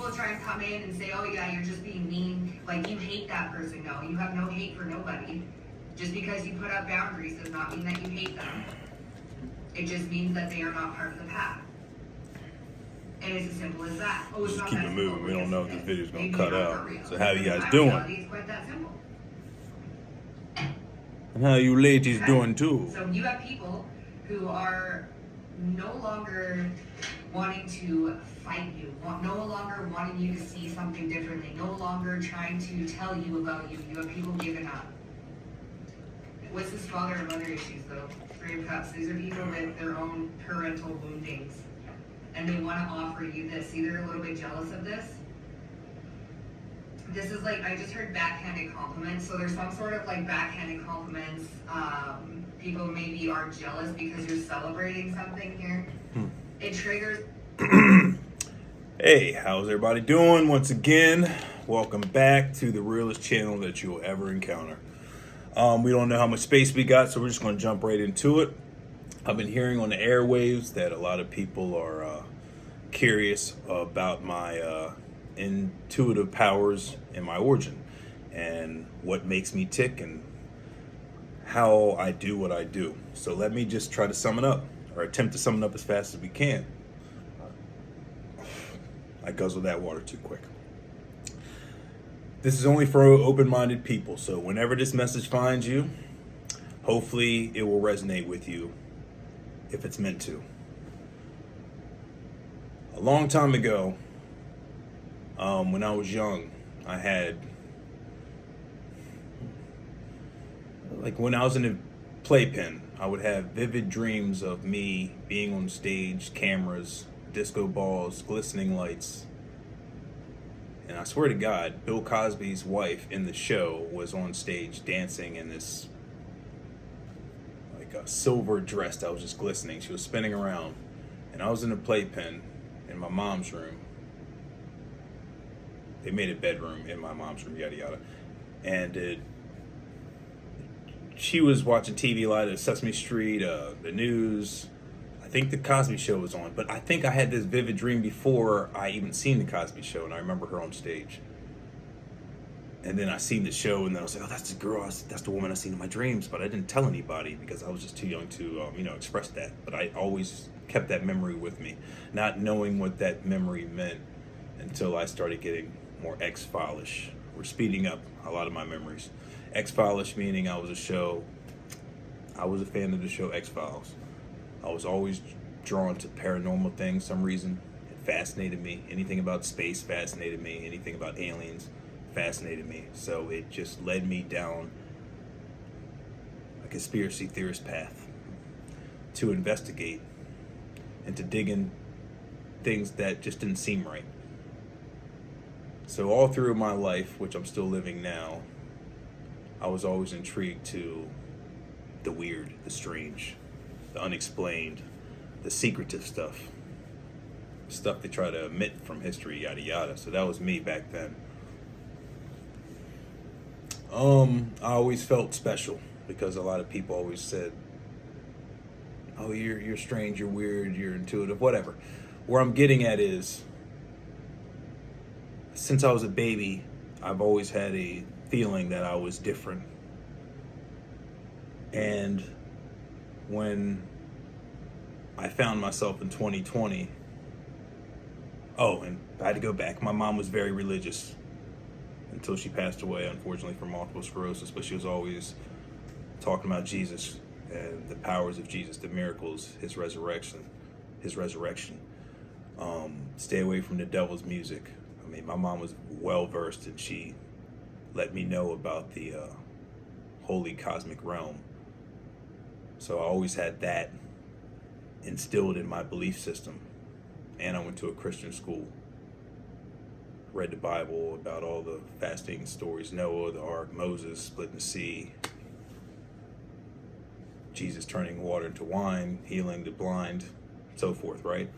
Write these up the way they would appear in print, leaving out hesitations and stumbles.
people try and come in and say, oh yeah, you're just being mean, like you hate that person. No, you have no hate for nobody. Just because you put up boundaries does not mean that you hate them. It just means that they are not part of the path. And it's as simple as that. Oh, it's Just not keep that it simple. moving. We don't know if this video's gonna Maybe cut you're not out. for real. So how you guys In doing? reality, it's quite that simple. And how you ladies Okay? doing too? So you have people who are no longer wanting to fight you, no longer wanting you to see something differently, no longer trying to tell you about you. You have people giving up. What's this father and mother issues though? Three of Cups. These are people with their own parental woundings. And they want to offer you this. Either a little bit jealous of this. This is like, I just heard backhanded compliments. So there's some sort of like backhanded compliments. People maybe are jealous because you're celebrating something here. It triggers. Hey, how's everybody doing? Once again, welcome back to the realest channel that you'll ever encounter. We don't know how much space we got, so we're just going to jump right into it. I've been hearing on the airwaves that a lot of people are curious about my intuitive powers and my origin and what makes me tick and how I do what I do. So let me just try to sum it up, or attempt to sum it up as fast as we can. I guzzled that water too quick. This is only for open-minded people, so whenever this message finds you, hopefully it will resonate with you if it's meant to. A long time ago, when I was young, I had, like when I was in a playpen, I would have vivid dreams of me being on stage, cameras, disco balls, glistening lights. And I swear to God, Bill Cosby's wife in the show was on stage dancing in this like a silver dress that was just glistening. She was spinning around. And I was in a playpen in my mom's room. They made a bedroom in my mom's room, yada yada. And she was watching TV live at Sesame Street, the news. I think the Cosby Show was on, but I think I had this vivid dream before I even seen the Cosby Show, and I remember her on stage. And then I seen the show, and then I was like, oh, that's the girl, that's the woman I seen in my dreams, but I didn't tell anybody because I was just too young to, express that. But I always kept that memory with me, not knowing what that memory meant until I started getting more X-File-ish. We're speeding up a lot of my memories. X-File-ish meaning I was a fan of the show X-Files. I was always drawn to paranormal things, some reason. It fascinated me. Anything about space fascinated me. Anything about aliens fascinated me. So it just led me down a conspiracy theorist path to investigate and to dig in things that just didn't seem right. So all through my life, which I'm still living now, I was always intrigued to the weird, the strange, the unexplained, the secretive stuff they try to omit from history, yada yada. So that was me back then. I always felt special because a lot of people always said, oh, you're strange, you're weird, you're intuitive, whatever. Where I'm getting at is, since I was a baby, I've always had a feeling that I was different. And when I found myself in 2020, and I had to go back. My mom was very religious until she passed away, unfortunately, from multiple sclerosis, but she was always talking about Jesus and the powers of Jesus, the miracles, his resurrection. Stay away from the devil's music. I mean, my mom was well versed, and she let me know about the holy cosmic realm. So I always had that instilled in my belief system. And I went to a Christian school. Read the Bible about all the fasting stories, Noah, the ark, Moses splitting the sea, Jesus turning water into wine, healing the blind, so forth, right?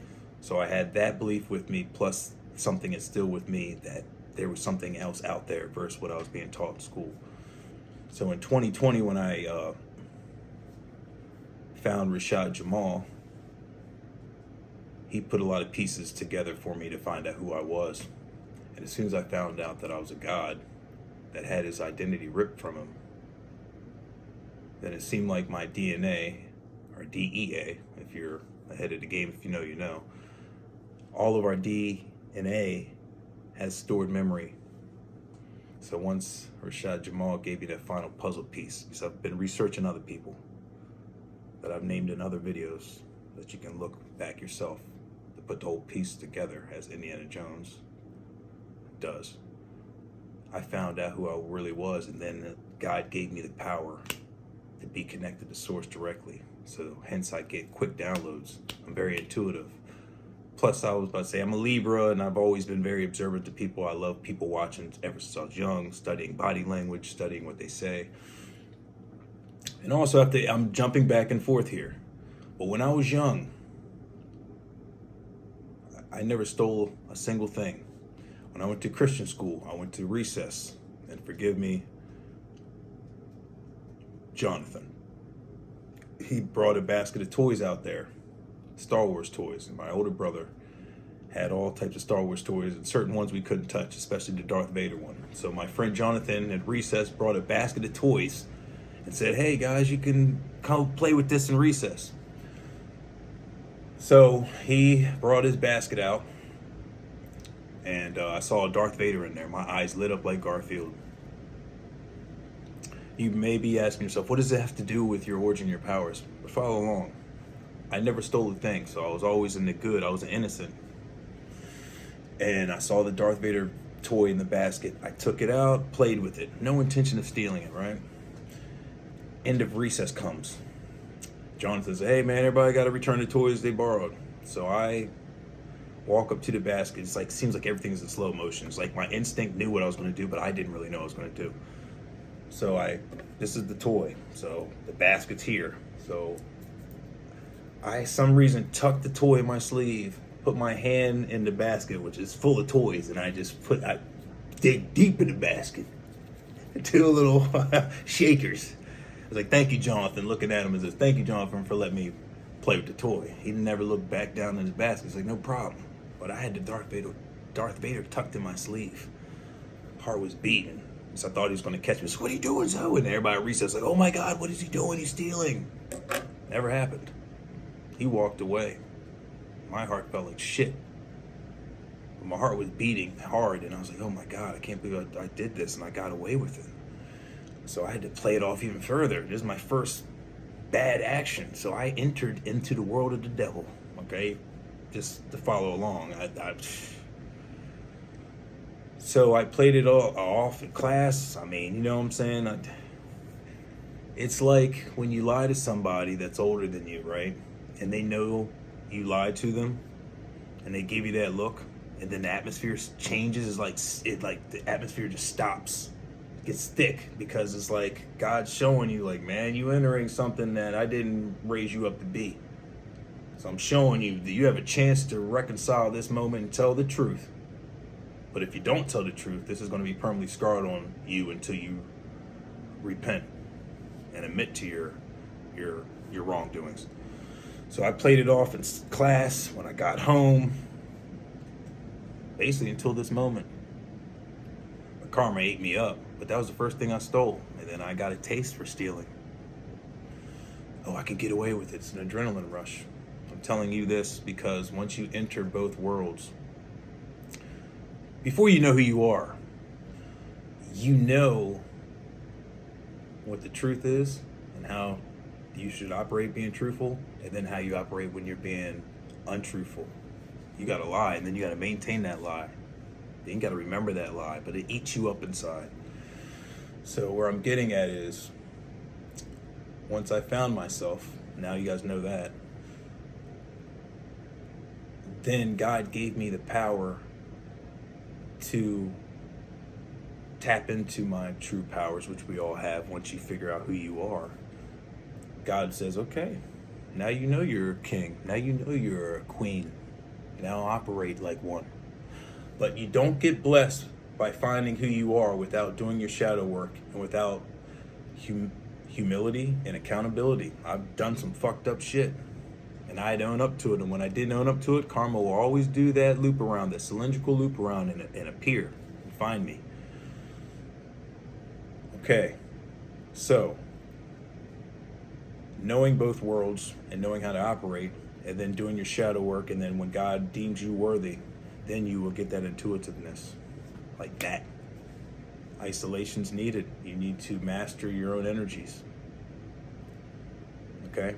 So I had that belief with me, plus something instilled with me that there was something else out there versus what I was being taught in school. So in 2020, when I found Rashad Jamal, he put a lot of pieces together for me to find out who I was. And as soon as I found out that I was a god that had his identity ripped from him, then it seemed like my DNA, or DEA, if you're ahead of the game, if you know, you know, all of our DNA has stored memory. So once Rashad Jamal gave me that final puzzle piece, because I've been researching other people that I've named in other videos that you can look back yourself to put the whole piece together as Indiana Jones does. I found out who I really was, and then God gave me the power to be connected to source directly. So hence I get quick downloads. I'm very intuitive. Plus, I was about to say, I'm a Libra, and I've always been very observant to people. I love people watching ever since I was young, studying body language, studying what they say. And also, I'm jumping back and forth here. But when I was young, I never stole a single thing. When I went to Christian school, I went to recess. And forgive me, Jonathan. He brought a basket of toys out there. Star Wars toys, and my older brother had all types of Star Wars toys, and certain ones we couldn't touch, especially the Darth Vader one. So my friend Jonathan at recess brought a basket of toys and said, "Hey guys, you can come play with this in recess." So he brought his basket out, and I saw Darth Vader in there. My eyes lit up like Garfield. You may be asking yourself, what does it have to do with your origin, your powers? But follow along. I never stole a thing, so I was always in the good. I was innocent. And I saw the Darth Vader toy in the basket. I took it out, played with it. No intention of stealing it, right? End of recess comes. Jonathan says, "Hey man, everybody got to return the toys they borrowed." So I walk up to the basket. It's like, seems like everything's in slow motion. It's like my instinct knew what I was going to do, but I didn't really know what I was going to do. So this is the toy. So the basket's here. So I, some reason, tucked the toy in my sleeve, put my hand in the basket, which is full of toys, and I dig deep in the basket. Two little shakers. I was like, "Thank you, Jonathan." Looking at him and says, "Thank you, Jonathan, for letting me play with the toy." He never looked back down in his basket. He's like, "No problem." But I had the Darth Vader tucked in my sleeve. Heart was beating. So I thought he was going to catch me. So, "What are you doing, Zoe?" And everybody at recess like, "Oh my God, what is he doing? He's stealing." Never happened. He walked away. My heart felt like shit. But my heart was beating hard, and I was like, "Oh my God, I can't believe I did this, and I got away with it." So I had to play it off even further. This is my first bad action. So I entered into the world of the devil, okay? Just to follow along. So I played it all off in class. I mean, you know what I'm saying? It's like when you lie to somebody that's older than you, right? And they know you lied to them, and they give you that look, and then the atmosphere changes. It's like the atmosphere just stops, gets thick, because it's like God's showing you, like, man, you entering something that I didn't raise you up to be. So I'm showing you that you have a chance to reconcile this moment and tell the truth. But if you don't tell the truth, this is going to be permanently scarred on you until you repent and admit to your wrongdoings. So I played it off in class, when I got home, basically until this moment. My karma ate me up, but that was the first thing I stole. And then I got a taste for stealing. Oh, I could get away with it. It's an adrenaline rush. I'm telling you this because once you enter both worlds, before you know who you are, you know what the truth is and how you should operate being truthful, and then how you operate when you're being untruthful. You gotta lie, and then you gotta maintain that lie. Then you gotta remember that lie, but it eats you up inside. So where I'm getting at is, once I found myself, now you guys know that, then God gave me the power to tap into my true powers, which we all have once you figure out who you are. God says, okay, now you know you're a king. Now you know you're a queen. Now operate like one. But you don't get blessed by finding who you are without doing your shadow work and without humility and accountability. I've done some fucked up shit, and And I'd own up to it. And when I didn't own up to it, karma will always do that loop around, that cylindrical loop around and appear and find me. Okay, so knowing both worlds and knowing how to operate, and then doing your shadow work, and then when God deems you worthy, then you will get that intuitiveness like that. Isolation's needed. You need to master your own energies. Okay?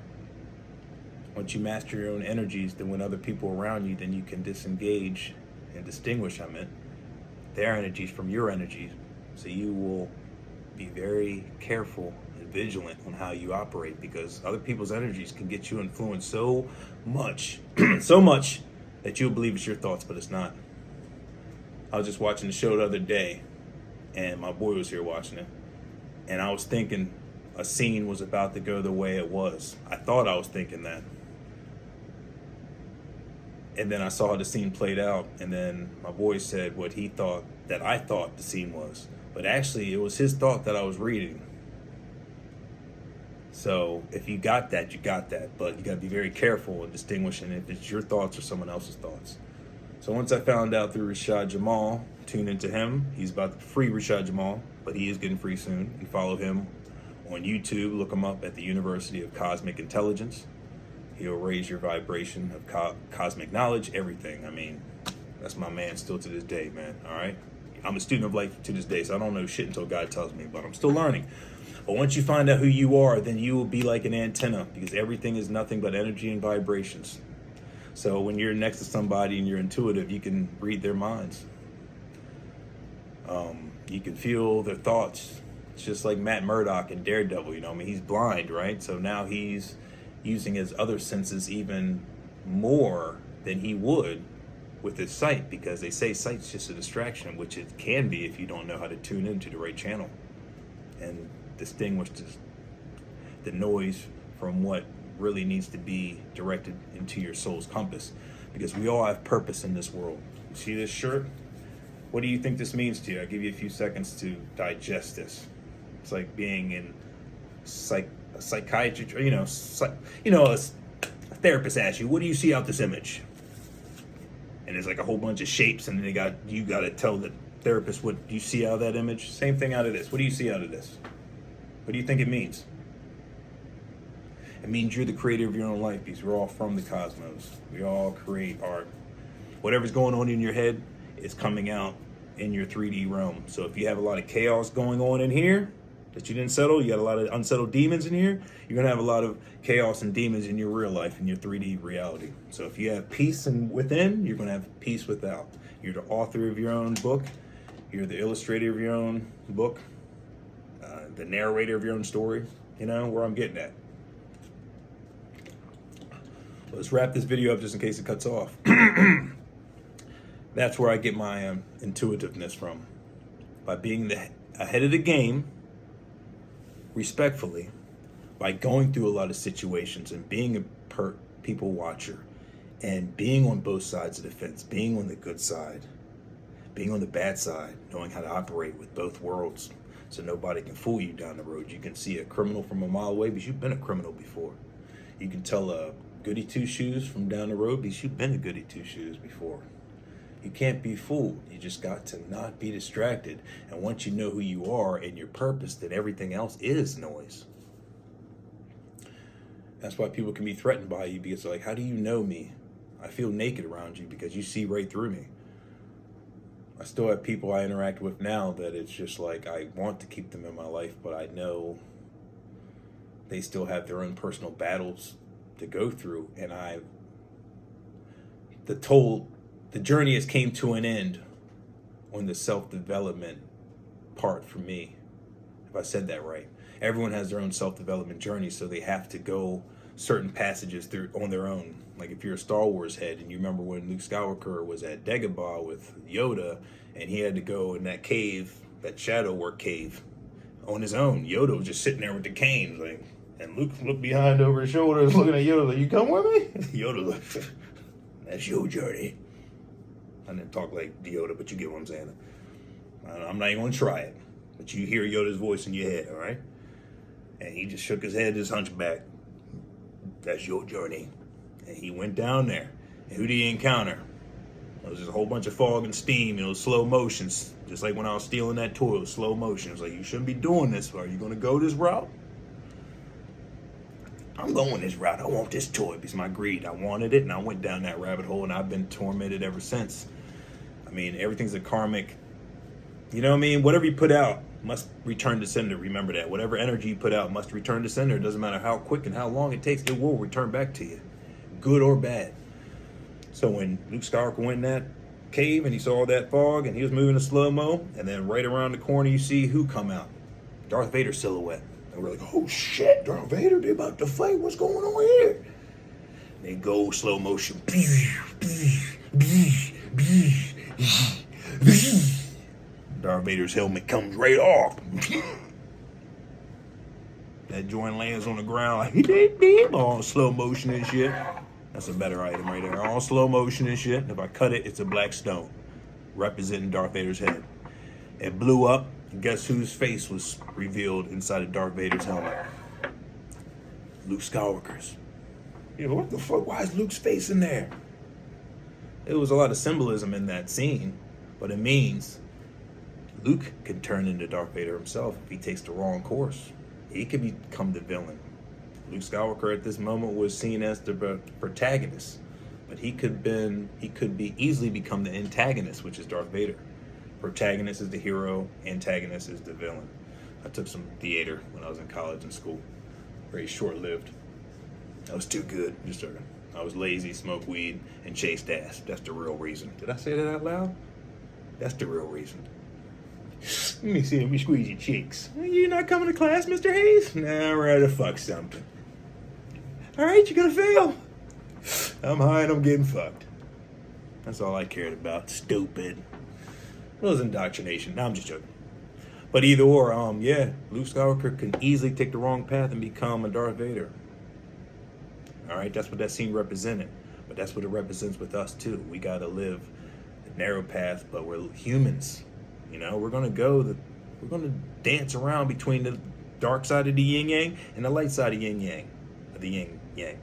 Once you master your own energies, then when other people around you, then you can disengage and distinguish, their energies from your energies. So you will be very careful and vigilant on how you operate, because other people's energies can get you influenced so much, so much that you'll believe it's your thoughts, but it's not. I was just watching the show the other day, and my boy was here watching it, and I was thinking a scene was about to go the way it was. I thought I was thinking that. And then I saw how the scene played out, and then my boy said what he thought that I thought the scene was. But actually, it was his thought that I was reading. So if you got that, you got that. But you got to be very careful in distinguishing if it's your thoughts or someone else's thoughts. So once I found out through Rashad Jamal, tune into him. He's about to free Rashad Jamal, but he is getting free soon. And follow him on YouTube. Look him up at the University of Cosmic Intelligence. He'll raise your vibration of cosmic knowledge, everything. I mean, that's my man still to this day, man. All right? I'm a student of life to this day, so I don't know shit until God tells me, but I'm still learning. But once you find out who you are, then you will be like an antenna, because everything is nothing but energy and vibrations. So when you're next to somebody and you're intuitive, you can read their minds. You can feel their thoughts. It's just like Matt Murdock in Daredevil, he's blind, right? So now he's using his other senses even more than he would with his sight, because they say sight's just a distraction, which it can be if you don't know how to tune into the right channel and distinguish the noise from what really needs to be directed into your soul's compass, because we all have purpose in this world. You see this shirt? What do you think this means to you? I'll give you a few seconds to digest this. It's like being in a psychiatrist, or a therapist asks you, what do you see out this image? And there's like a whole bunch of shapes, and then you got to tell the therapist what you see out of that image. Same thing out of this. What do you see out of this? What do you think it means? It means you're the creator of your own life, because we're all from the cosmos. We all create art. Whatever's going on in your head is coming out in your 3D realm. So if you have a lot of chaos going on in here that you didn't settle, you got a lot of unsettled demons in here, you're going to have a lot of chaos and demons in your real life, in your 3D reality. So if you have peace within, you're going to have peace without. You're the author of your own book. You're the illustrator of your own book. The narrator of your own story. Where I'm getting at. Let's wrap this video up just in case it cuts off. That's where I get my intuitiveness from. By being ahead of the game, respectfully, by going through a lot of situations and being a people watcher, and being on both sides of the fence, being on the good side, being on the bad side, knowing how to operate with both worlds, so nobody can fool you down the road. You can see a criminal from a mile away, because you've been a criminal before. You can tell a goody two-shoes from down the road, because you've been a goody two-shoes before. You can't be fooled. You just got to not be distracted. And once you know who you are and your purpose, then everything else is noise. That's why people can be threatened by you, because they're like, how do you know me? I feel naked around you because you see right through me. I still have people I interact with now that it's just like, I want to keep them in my life, but I know they still have their own personal battles to go through. And the journey has came to an end on the self-development part for me, if I said that right. Everyone has their own self-development journey, so they have to go certain passages through on their own. Like if you're a Star Wars head and you remember when Luke Skywalker was at Dagobah with Yoda, and he had to go in that cave, that shadow work cave, on his own. Yoda was just sitting there with the canes, like, and Luke looked behind over his shoulders, looking at Yoda like, you come with me? Yoda like, that's your journey. I didn't talk like Yoda, but you get what I'm saying. I'm not even going to try it. But you hear Yoda's voice in your head, all right? And he just shook his head, his hunchback. That's your journey. And he went down there. And who did he encounter? It was just a whole bunch of fog and steam. It was slow motions. Just like when I was stealing that toy, it was slow motion. It was like, you shouldn't be doing this. Are you going to go this route? I'm going this route. I want this toy because my greed. I wanted it, and I went down that rabbit hole, and I've been tormented ever since. I mean, everything's a karmic. You know what I mean? Whatever you put out must return to sender. Remember that. Whatever energy you put out must return to sender. It doesn't matter how quick and how long it takes. It will return back to you, good or bad. So when Luke Skywalker went in that cave and he saw that fog and he was moving in slow-mo, and then right around the corner you see who come out? Darth Vader silhouette. And we're like, oh shit, Darth Vader, they're about to fight. What's going on here? They go slow motion. Darth Vader's helmet comes right off. That joint lands on the ground like all slow motion and shit. That's a better item right there. All slow motion and shit. If I cut it, it's a black stone representing Darth Vader's head. It blew up. Guess whose face was revealed inside of Darth Vader's helmet? Luke Skywalker's. You know, what the fuck? Why is Luke's face in there? There was a lot of symbolism in that scene, but it means Luke can turn into Darth Vader himself if he takes the wrong course. He could become the villain. Luke Skywalker at this moment was seen as the protagonist, but he could be easily become the antagonist, which is Darth Vader. Protagonist is the hero, antagonist is the villain. I took some theater when I was in college and school. Very short-lived. I was too good. I was lazy, smoked weed, and chased ass. That's the real reason. Did I say that out loud? That's the real reason. Let me see. Let me squeeze your cheeks. You're not coming to class, Mr. Hayes? Nah, I'm ready to fuck something. All right, you're gonna fail. I'm high and I'm getting fucked. That's all I cared about. Stupid. It was indoctrination. No, I'm just joking. But either or, yeah, Luke Skywalker can easily take the wrong path and become a Darth Vader. All right, that's what that scene represented. But that's what it represents with us too. We gotta live the narrow path, but we're humans. You know, we're gonna dance around between the dark side of the yin yang and the light side of yin yang, of the yin yang.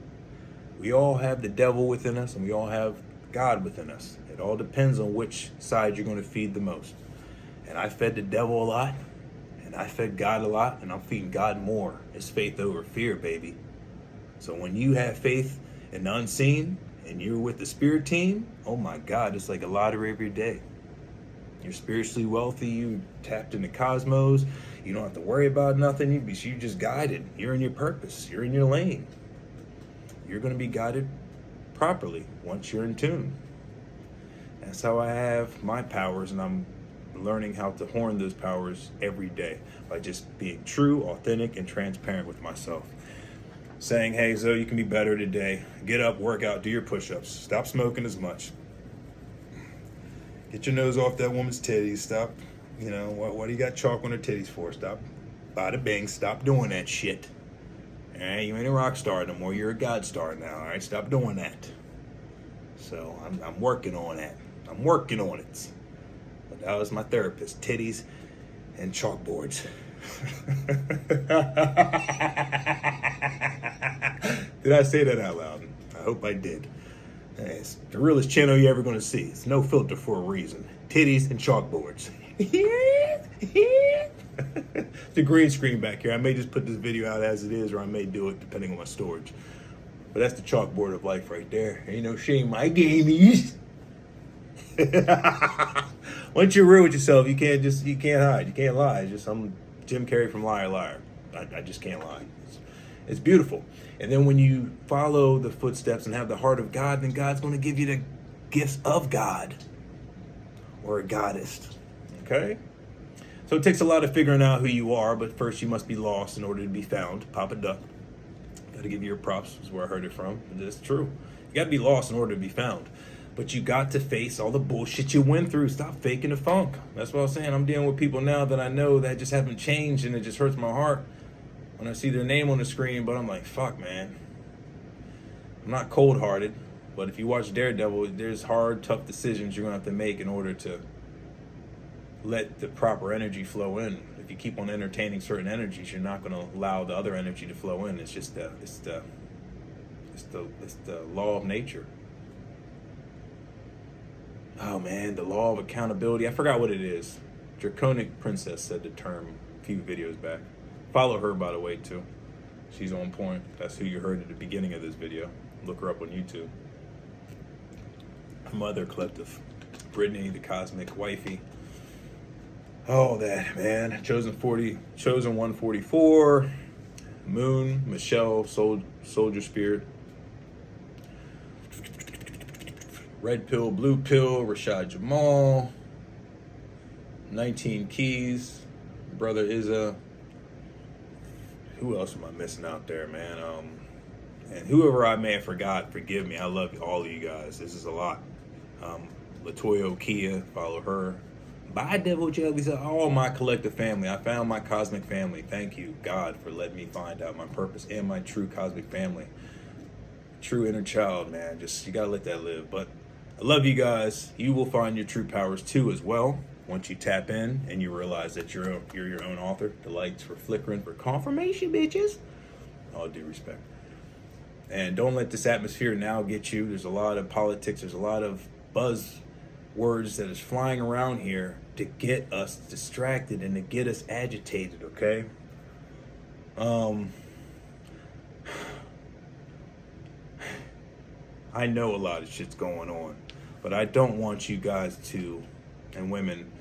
We all have the devil within us, and we all have God within us. It all depends on which side you're going to feed the most. And I fed the devil a lot, and I fed God a lot, and I'm feeding God more. It's faith over fear, baby. So when you have faith in the unseen, and you're with the spirit team, oh my God, it's like a lottery every day. You're spiritually wealthy, you tapped in the cosmos, you don't have to worry about nothing, you're just guided. You're in your purpose, you're in your lane. You're going to be guided properly once you're in tune. That's how I have my powers, and I'm learning how to horn those powers every day by just being true, authentic, and transparent with myself. Saying, hey, Zoe, you can be better today. Get up, work out, do your push-ups. Stop smoking as much. Get your nose off that woman's titties. Stop, what do you got chalk on her titties for? Stop, bada bing, stop doing that shit. All right, you ain't a rock star no more. You're a God star now. All right, stop doing that. So I'm working on that. I'm working on it. But that was my therapist: titties and chalkboards. Did I say that out loud? I hope I did. It's the realest channel you're ever going to see. It's no filter for a reason. Titties and chalkboards. The green screen back here. I may just put this video out as it is, or I may do it depending on my storage. But that's the chalkboard of life right there. Ain't no shame my gamies. Once you're real with yourself, you can't hide. You can't lie. It's just I'm Jim Carrey from Liar Liar. I just can't lie. It's beautiful. And then when you follow the footsteps and have the heart of God, then God's going to give you the gifts of God or a goddess. Okay? So it takes a lot of figuring out who you are, but first you must be lost in order to be found. Papa Duck. Got to give you your props, is where I heard it from. It's true. You got to be lost in order to be found. But you got to face all the bullshit you went through. Stop faking the funk. That's what I was saying. I'm dealing with people now that I know that just haven't changed, and it just hurts my heart when I see their name on the screen. But I'm like, fuck, man. I'm not cold-hearted, but if you watch Daredevil, there's hard, tough decisions you're going to have to make in order to let the proper energy flow in. If you keep on entertaining certain energies, you're not going to allow the other energy to flow in. It's It's the law of nature. Oh man, the law of accountability. I forgot what it is. Draconic Princess said the term a few videos back. Follow her, by the way, too. She's on point. That's who you heard at the beginning of this video. Look her up on YouTube. Mother Collective. Brittany, the Cosmic Wifey. All that, man. Chosen 144. Moon, Michelle, Soldier Spirit. Red Pill, Blue Pill, Rashad Jamal. 19 Keys. Brother Izza. Who else am I missing out there, man? And whoever I may have forgot, forgive me. I love all of you guys. This is a lot. Latoya Kia, follow her. Bye, Devil Jelly. All my collective family. I found my cosmic family. Thank you, God, for letting me find out my purpose and my true cosmic family. True inner child, man. Just, you gotta let that live. But I love you guys. You will find your true powers too as well. Once you tap in and you realize that you're your own author. The lights were flickering for confirmation, bitches. All due respect. And don't let this atmosphere now get you. There's a lot of politics. There's a lot of buzz words that is flying around here to get us distracted and to get us agitated, okay? I know a lot of shit's going on, but I don't want you guys to, and women,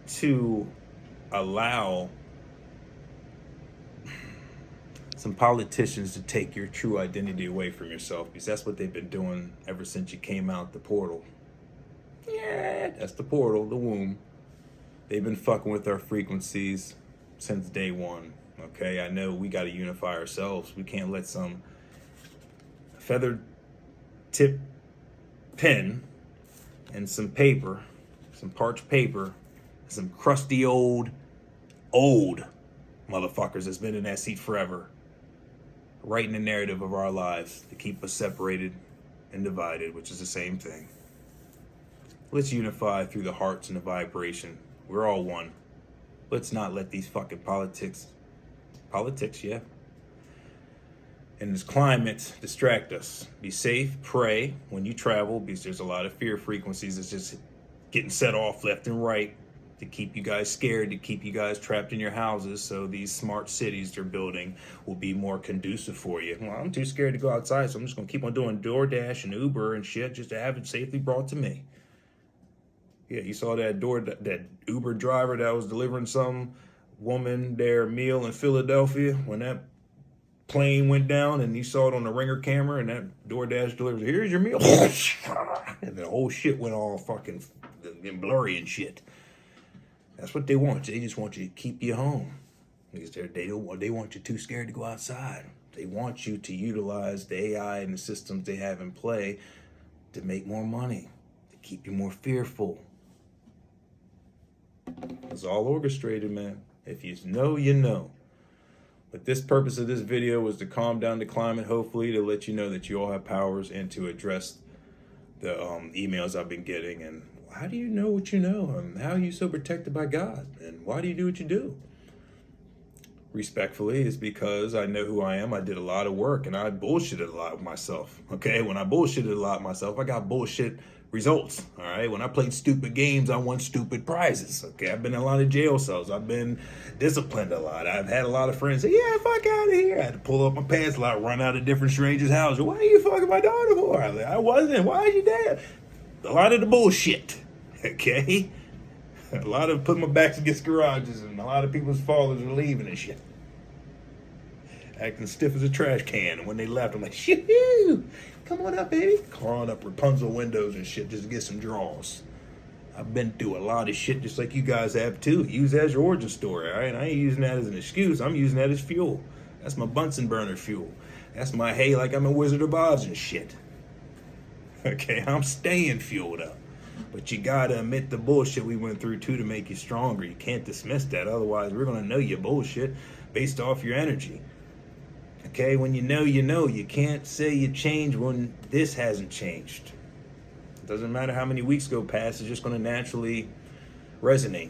to allow some politicians to take your true identity away from yourself, because that's what they've been doing ever since you came out the portal. Yeah, that's the portal, the womb. They've been fucking with our frequencies since day one, okay? I know we got to unify ourselves. We can't let some feathered tip pen and some paper, some parched paper, some crusty old motherfuckers that's been in that seat forever, writing the narrative of our lives to keep us separated and divided, which is the same thing. Let's unify through the hearts and the vibration. We're all one. Let's not let these fucking politics, yeah, and this climate distract us. Be safe, pray when you travel, because there's a lot of fear frequencies that's just getting set off left and right to keep you guys scared, to keep you guys trapped in your houses, so these smart cities they're building will be more conducive for you. Well, I'm too scared to go outside, so I'm just going to keep on doing DoorDash and Uber and shit just to have it safely brought to me. Yeah, you saw that Uber driver that was delivering some woman their meal in Philadelphia when that plane went down, and you saw it on the Ringer camera, and that DoorDash delivers, here's your meal. And the whole shit went all fucking blurry and shit. That's what they want. They just want you to keep you home, because they want you too scared to go outside. They want you to utilize the AI and the systems they have in play to make more money, to keep you more fearful. It's all orchestrated, man. If you know, you know. But this purpose of this video was to calm down the climate, hopefully, to let you know that you all have powers, and to address the emails I've been getting. And how do you know what you know? And how are you so protected by God? And why do you do what you do? Respectfully, it's because I know who I am. I did a lot of work, and I bullshitted a lot with myself. Okay, when I bullshitted a lot with myself, I got bullshit results. All right, when I played stupid games, I won stupid prizes. Okay, I've been in a lot of jail cells. I've been disciplined a lot. I've had a lot of friends say, yeah, fuck out of here. I had to pull up my pants a lot, run out of different strangers' houses. Why are you fucking my daughter for? I wasn't. Why are you there? A lot of the bullshit. Okay, a lot of putting my backs against garages, and a lot of people's fathers are leaving and shit, acting stiff as a trash can. And when they left, I'm like, shoo, come on up, baby. Clawing up Rapunzel windows and shit just to get some draws. I've been through a lot of shit just like you guys have too. Use that as your origin story, all right? I ain't using that as an excuse. I'm using that as fuel. That's my Bunsen burner fuel. That's my hey, like I'm a Wizard of Oz and shit. Okay, I'm staying fueled up. But you gotta admit the bullshit we went through too to make you stronger. You can't dismiss that. Otherwise, we're gonna know your bullshit based off your energy. Okay, when you know, you know. You can't say you changed when this hasn't changed. It doesn't matter how many weeks go past, it's just gonna naturally resonate.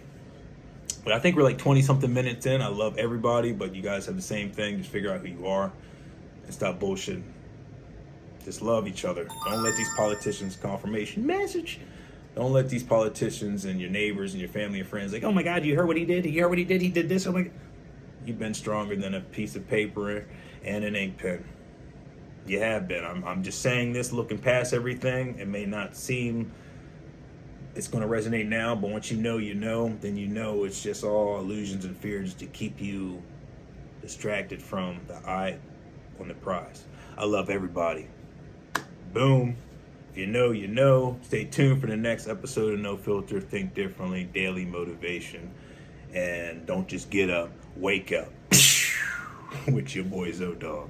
But I think we're like 20 something minutes in. I love everybody, but you guys have the same thing. Just figure out who you are and stop bullshitting. Just love each other. Don't let these politicians, confirmation message. Don't let these politicians and your neighbors and your family and friends like, oh my God, you heard what he did? You heard what he did? He did this? Oh my God. You've been stronger than a piece of paper and an ink pen. You have been. I'm just saying this, looking past everything. It may not seem it's going to resonate now, but once you know, then you know it's just all illusions and fears to keep you distracted from the eye on the prize. I love everybody. Boom. If you know, you know. Stay tuned for the next episode of No Filter, Think Differently, Daily Motivation. And don't just get up, wake up. With your boy Zo Dog.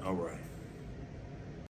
All right.